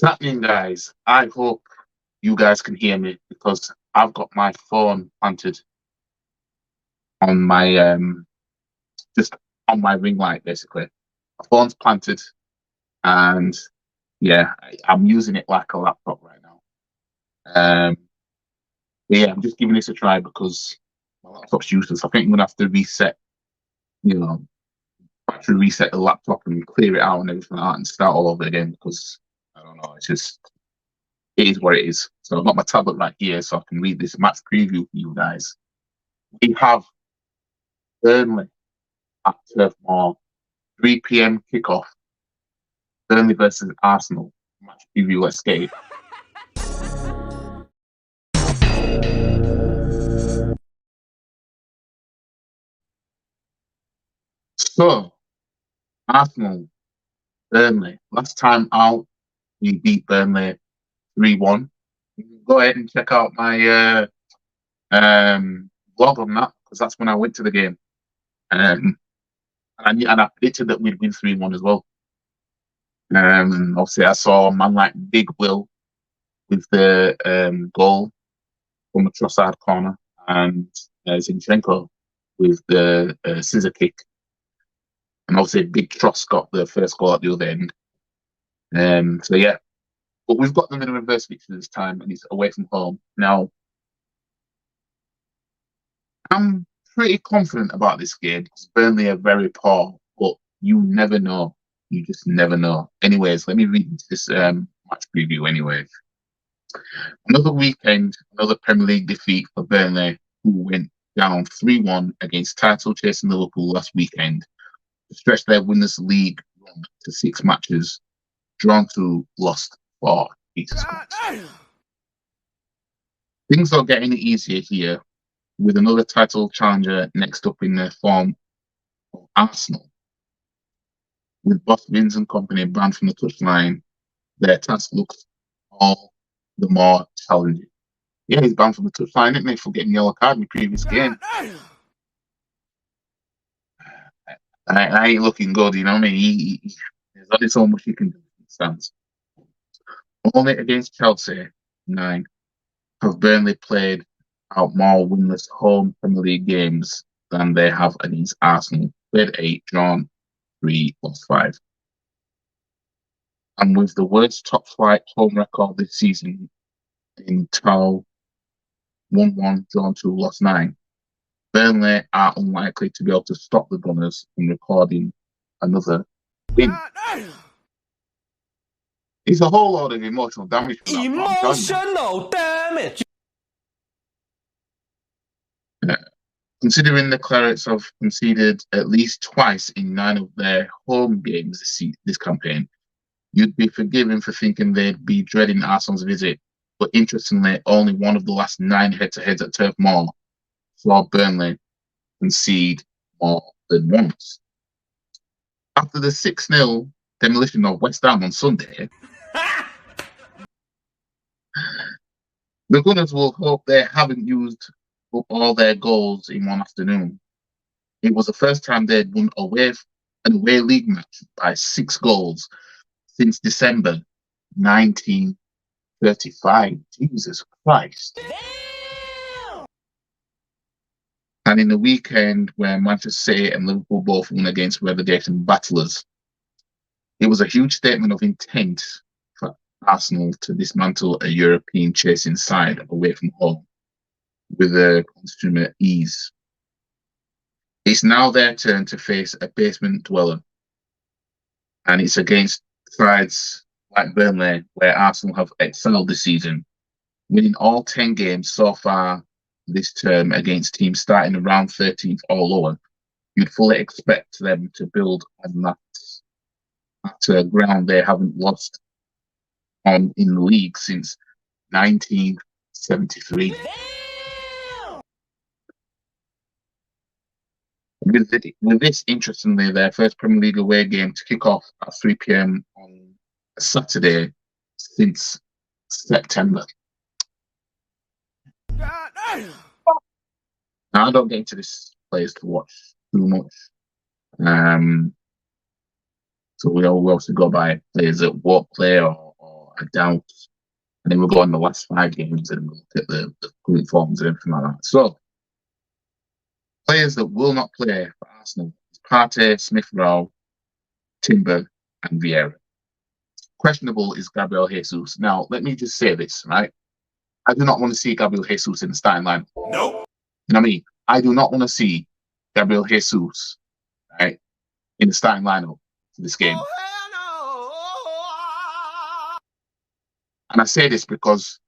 happening, guys? I hope you guys can hear me because I've got my phone planted on my just on my ring light, basically. My phone's planted, and yeah, I'm using it like a laptop right now. Um, but yeah, I'm just giving this a try because my laptop's useless. I think I'm gonna have to reset, you know, battery reset the laptop and clear it out and everything like that and start all over again because I don't know. It's just it is what it is. So I've got my tablet right here so I can read this match preview for you guys. We have Burnley at Turf Moor, 3 p.m. kickoff. Burnley versus Arsenal. Match preview, let's get it. So, Arsenal, Burnley. Last time out, we beat Burnley 3-1. Go ahead and check out my blog on that because that's when I went to the game. And I predicted that we'd win 3-1 as well. Obviously, I saw a man like Big Will with the goal from a Trossard corner and Zinchenko with the scissor kick. And obviously, Big Tross got the first goal at the other end. So, yeah. But we've got them in a reverse fixture this time, and it's away from home. Now, I'm pretty confident about this game because Burnley are very poor, but you never know. You just never know. Anyways, let me read this match preview anyway. Another weekend, another Premier League defeat for Burnley, who went down 3-1 against title-chasing Liverpool last weekend to stretch their winners' league run to 6 matches, drawn 2, lost 4. Jesus Christ. Things are getting easier here, with another title challenger next up in the form of Arsenal. With Boss Vins and company banned from the touchline, their task looks all the more challenging. Yeah, he's banned from the touchline, isn't he, for getting yellow card in the previous game. I ain't looking good, you know what I mean? There's only so much he can do in the stands. Only against Chelsea, 9, have Burnley played out more winless home Premier League games than they have against Arsenal. Played 8, drawn 3, lost 5. And with the worst top flight home record this season in total 1-1, drawn 2, lost 9, Burnley are unlikely to be able to stop the Gunners from recording another win. It's a whole lot of emotional damage. Emotional damage. Considering the Clarets have conceded at least twice in 9 of their home games this campaign, you'd be forgiven for thinking they'd be dreading Arsenal's visit. But interestingly, only one of the last 9 head-to-heads at Turf Moor saw Burnley concede more than once. After the 6-0 demolition of West Ham on Sunday, the Gunners will hope they haven't used up all their goals in one afternoon. It was the first time they'd won an away league match by 6 goals since December 1935. Jesus Christ. Damn. And in the weekend where Manchester City and Liverpool both won against relegation battlers, it was a huge statement of intent for Arsenal to dismantle a European chasing side away from home with a consummate ease. It's now their turn to face a basement dweller, and it's against sides like Burnley, where Arsenal have excelled this season, winning all 10 games so far this term against teams starting around 13th or lower. You'd fully expect them to build on that at a ground they haven't lost on in the league since 1973. With this, interestingly, their first Premier League away game to kick off at 3 p.m. on a Saturday since September. Now, I don't get into this place to watch too much. So we also go by players that won't play or I doubt. And then we'll go on the last 5 games and we'll look at the current forms and everything like that. So, players that will not play for Arsenal is Partey, Smith-Rowe, Timber, and Vieira. Questionable is Gabriel Jesus. Now, let me just say this, right? I do not want to see Gabriel Jesus in the starting line. Nope. You know what I mean? I do not want to see Gabriel Jesus, right, in the starting lineup for this game. And I say this because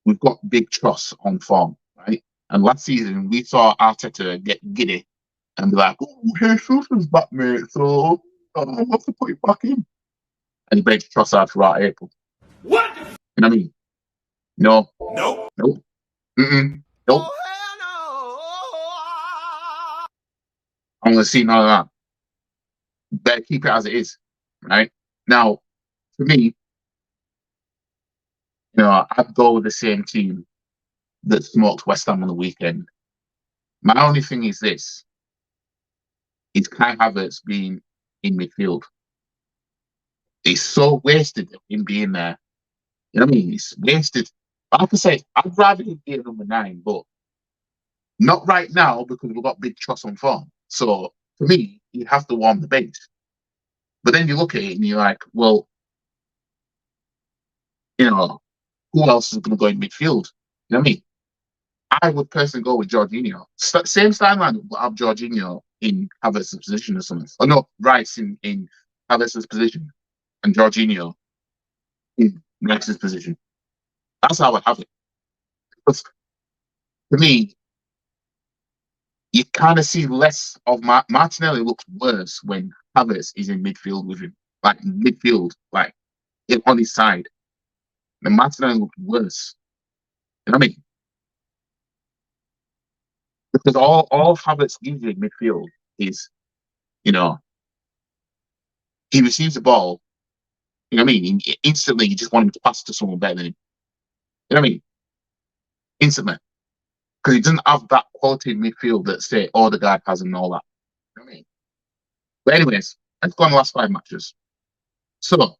we've got big trust on form, right? And last season we saw Arteta get giddy and be like, "Oh, Jesus is back, mate, so I have to put it back in." And he benched Trossard throughout April. What? You know what I mean? No. Nope. Nope. Nope. I'm going to see none of that. Better keep it as it is, right? Now, for me, I'd go with the same team that smoked West Ham on the weekend. My only thing is this: is Kai Havertz being in midfield. It's so wasted of him being there. You know what I mean? It's wasted. Like I say, I'd rather him be at number 9, but not right now because we've got big trust on form. So for me, you have to warm the bench. But then you look at it and you're like, well, who else is going to go in midfield? You know what I mean? I would personally go with Jorginho. Same starting line, but have Jorginho in Havertz's position or something. Or no, Rice in Havertz's position and Jorginho in Rice's position. That's how I have it. But for me, you kind of see less of Martinelli looks worse when Havertz is in midfield with him. Like midfield, like on his side. And Martinelli looks worse. You know what I mean? Because all Havertz gives you in midfield is, he receives the ball, you know what I mean? Instantly, you just want him to pass to someone better than him. You know what I mean? Instantly. Because he doesn't have that quality in midfield that, say, Odegaard has and all that. You know what I mean? But anyways, let's go on the last 5 matches. So,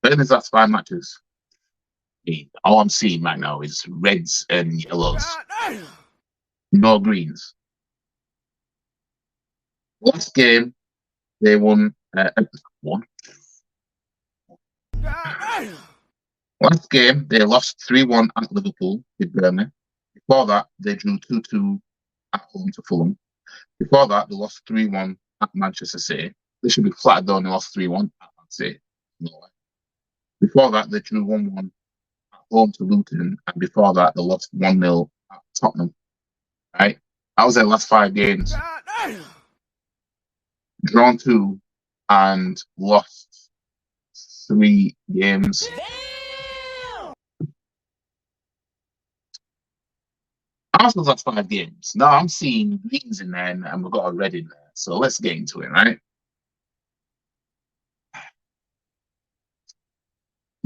Burnley's last 5 matches. All I'm seeing right now is reds and yellows. No greens. Last game, they won. Last game, they lost 3-1 at Liverpool with Burnley. Before that, they drew 2-2 at home to Fulham. Before that, they lost 3-1 at Manchester City. They should be flattered though, and they lost 3-1 at Man City. No way. Before that, they drew 1-1 at home to Luton. And before that, they lost 1-0 at Tottenham. Right? That was their last 5 games. Drawn 2 and lost 3 games. Arsenal's last 5 games. Now I'm seeing greens in there and we've got a red in there. So let's get into it, right?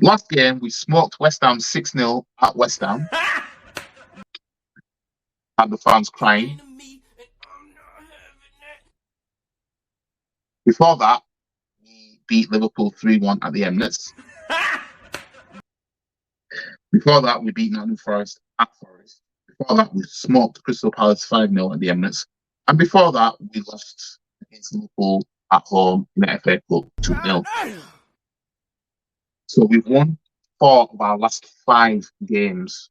Last game, we smoked West Ham 6-0 at West Ham. Had the fans crying. Before that, we beat Liverpool 3-1 at the Emirates. Before that, we beat Nottingham Forest at Forest. Before that, we smoked Crystal Palace 5-0 at the Emirates. And before that, we lost against Liverpool at home in the FA Cup 2-0. So we've won 4 of our last 5 games,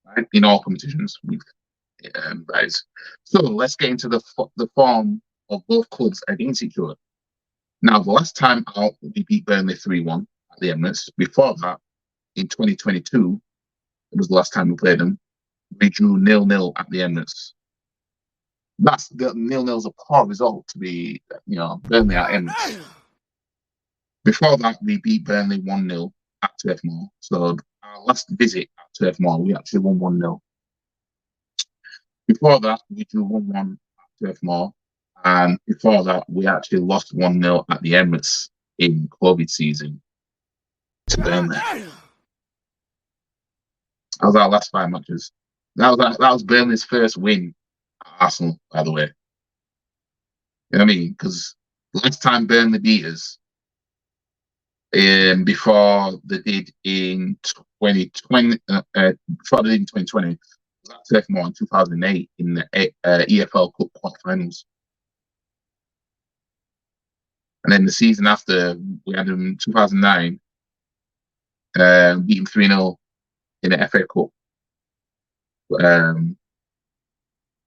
right, in all competitions. Guys. So let's get into the form of both clubs against each other. Now, the last time out, we beat Burnley 3-1 at the Emirates. Before that, in 2022, it was the last time we played them. We drew 0-0 at the Emirates. That's the 0-0's a poor result to be, Burnley at Emirates. Before that, we beat Burnley 1-0 at Turf Moor. So our last visit at Turf Moor, we actually won 1-0. Before that, we drew 1-1 at Turf Moor. And before that, we actually lost 1-0 at the Emirates in COVID season to Burnley. That was our last 5 matches. That was Burnley's first win at Arsenal, by the way. You know what I mean? Because the last time Burnley beat us, before they did in 2020. Before they did in 2020, was at Turf Moor in 2008 in the EFL Cup quarterfinals. And then the season after, we had them in 2009, beat them 3-0 in the FA Cup.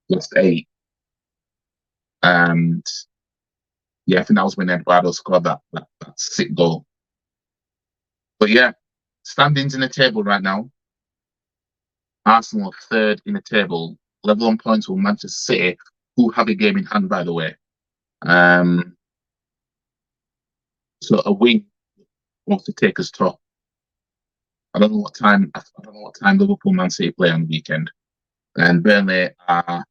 Last 8. And yeah, I think that was when Eduardo scored that sick goal. But yeah, standings in the table right now. Arsenal are third in the table, level on points with Manchester City, who have a game in hand, by the way. So a win wants to take us top. I don't know what time Liverpool Man City play on the weekend. And Burnley are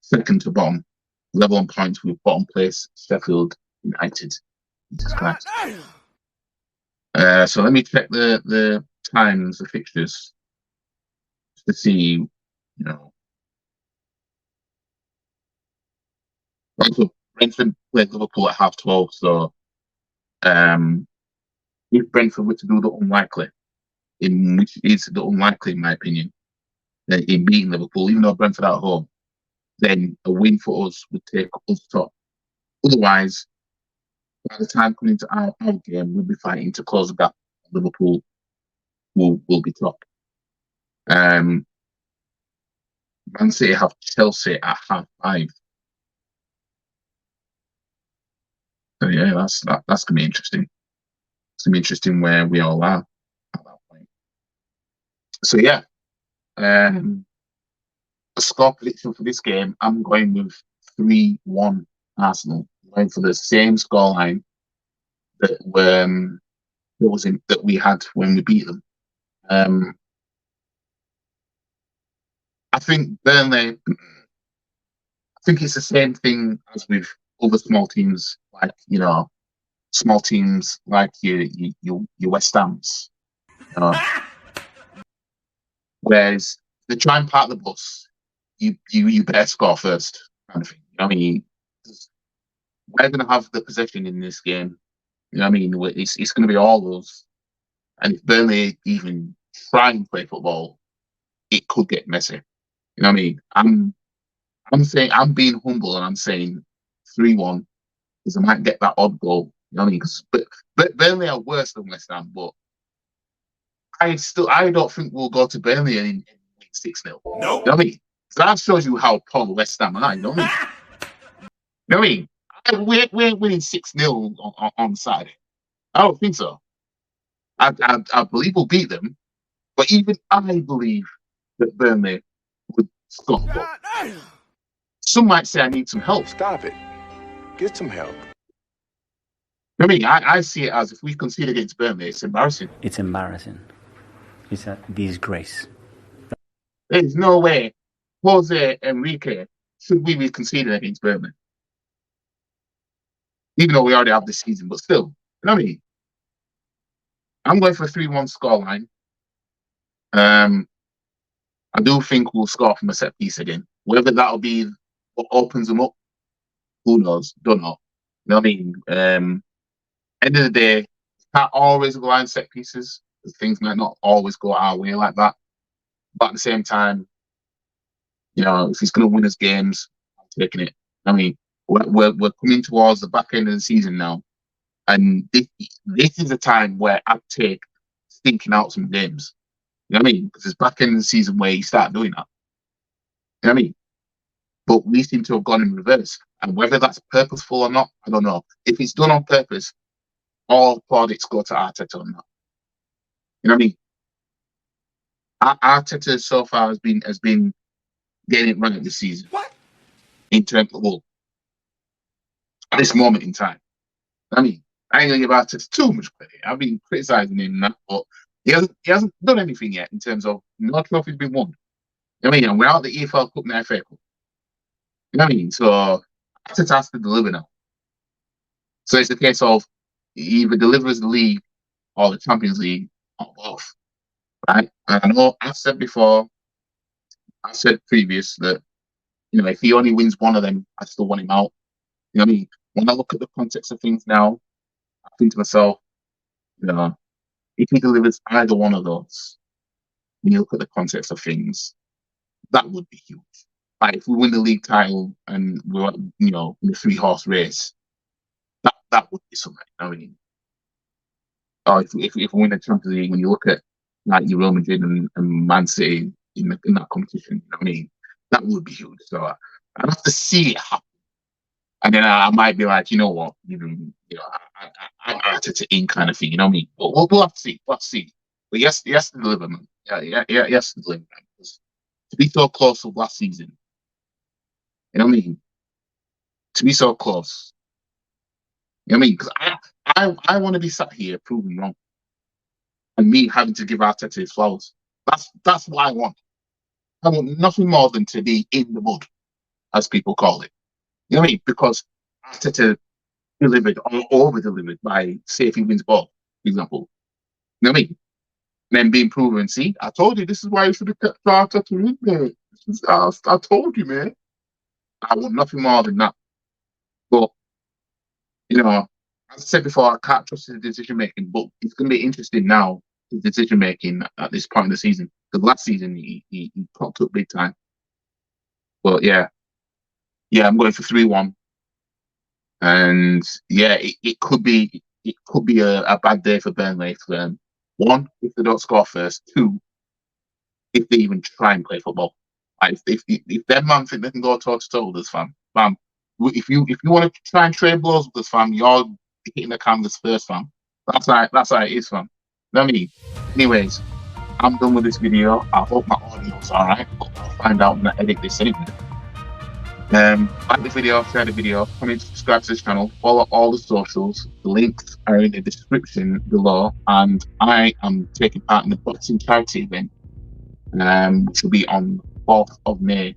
second to bottom, level on points with bottom place Sheffield United. Jesus Christ. So let me check the times, the fixtures, to see, Also, Brentford played Liverpool at 12:30, so if Brentford were to do the unlikely, which is the unlikely in my opinion, in beating Liverpool, even though Brentford are at home, then a win for us would take us top. Otherwise, by the time coming into our game, we'll be fighting to close the gap. Liverpool will be top. Man City have Chelsea at 5:30. So yeah, that's gonna be interesting. It's gonna be interesting where we all are at that point. So yeah, a score prediction for this game, I'm going with 3-1 Arsenal. I'm going for the same scoreline that we had when we beat them. I think Burnley. I think it's the same thing as with other small teams, like small teams like your West Ham's. Whereas they try and park the bus, you better score first, kind of thing. You know what I mean? We're going to have the possession in this game. You know what I mean? It's going to be all those. And if Burnley even try and play football, it could get messy. You know what I mean? I'm saying, I'm being humble, and I'm saying 3-1 because I might get that odd goal. You know what I mean? But Burnley are worse than West Ham, but I don't think we'll go to Burnley and win 6-0. Nope. You know what I mean? So that shows you how poor West Ham are. You know what I mean? You know what I mean? We're winning 6-0 on Saturday. I don't think so. I believe we'll beat them, but even I believe that Burnley would score a goal. Some might say I need some help. Stop it. Get some help. I mean, I see it as if we concede against Burnley, it's embarrassing. It's embarrassing. It's a disgrace. There's no way Jose Enrique should we be conceding against Burnley. Even though we already have this season, but still, you know what I mean? I'm going for a 3-1 scoreline. I do think we'll score from a set piece again. Whether that'll be what opens them up, who knows? Don't know. You know what I mean? End of the day, can't always rely on set pieces, because things might not always go our way like that. But at the same time, if he's going to win us games, I'm taking it. I mean, we're coming towards the back end of the season now, and this is a time where I'd take thinking out some games. You know what I mean? Because it's back end of the season where you start doing that. You know what I mean? But we seem to have gone in reverse, and whether that's purposeful or not, I don't know. If it's done on purpose, all plaudits go to Arteta on that. You know what I mean? Arteta so far has been getting it right this season. What? In terms of at this moment in time. I mean, I ain't gonna give Arteta too much credit. I've been criticizing him that, but he hasn't done anything yet in terms of no trophy's been won. You know what I mean? And we're out the EFL Cup and the FA Cup. You know what I mean? So Arteta has to deliver now. So it's a case of he either delivers the league or the Champions League or both. Right? And I know I've said before, I said previous that, if he only wins one of them, I still want him out. You know what I mean? When I look at the context of things now, I think to myself, You know, if he delivers either one of those, when you look at the context of things, that would be huge. Like if we win the league title and we're, you know, in the 3-horse race, that would be something. I mean, or if we win the Champions League, when you look at like your Real Madrid and Man City in that competition, you know what I mean, that would be huge. So I'd have to see it happen, and then I might be like, you know what, I to in kind of thing, you know what I mean. But we'll have to see. We'll have to see. But yes, to deliver, man. Yeah, yes, to deliver. Man. Because to be so close to last season, you know what I mean. To be so close, you know what I mean. Because I want to be sat here proven wrong, and me having to give Arteta his flowers. That's what I want. I want nothing more than to be in the mud, as people call it. You know what I mean? Because Arteta delivered or over delivered by say if he wins ball, for example. You know what I mean? And then being proven, see, I told you this is why you should have kept Arteta in there. I told you, man. I want nothing more than that. But you know, as I said before, I can't trust his decision making, but it's going to be interesting now, his decision making at this point in the season. Because last season he popped up big time. But yeah, I'm going for 3-1. And yeah, it could be a bad day for Burnley for them. 1, if they don't score first. 2, if they even try and play football. Like if their man think they can go toe to toe with us, fam. If you want to try and trade blows with us, fam, you're hitting the canvas first, fam. That's how it is, fam. You know what I mean? Anyways, I'm done with this video. I hope my audio's alright, but I'll find out when I edit this anyway. Like the video, share the video, comment, subscribe to this channel, follow all the socials. The links are in the description below, and I am taking part in the boxing charity event, which will be on 4th of May.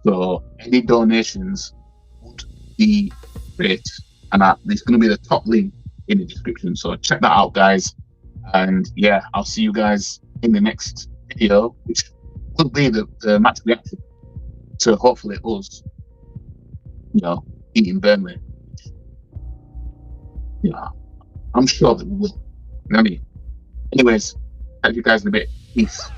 So any donations would be great, and there's going to be the top link in the description. So check that out, guys. And yeah, I'll see you guys in the next video, which will be the match reaction to hopefully us, beating Burnley. Yeah, I'm sure that we will. You know what I mean? Anyways, catch you guys in a bit. Peace.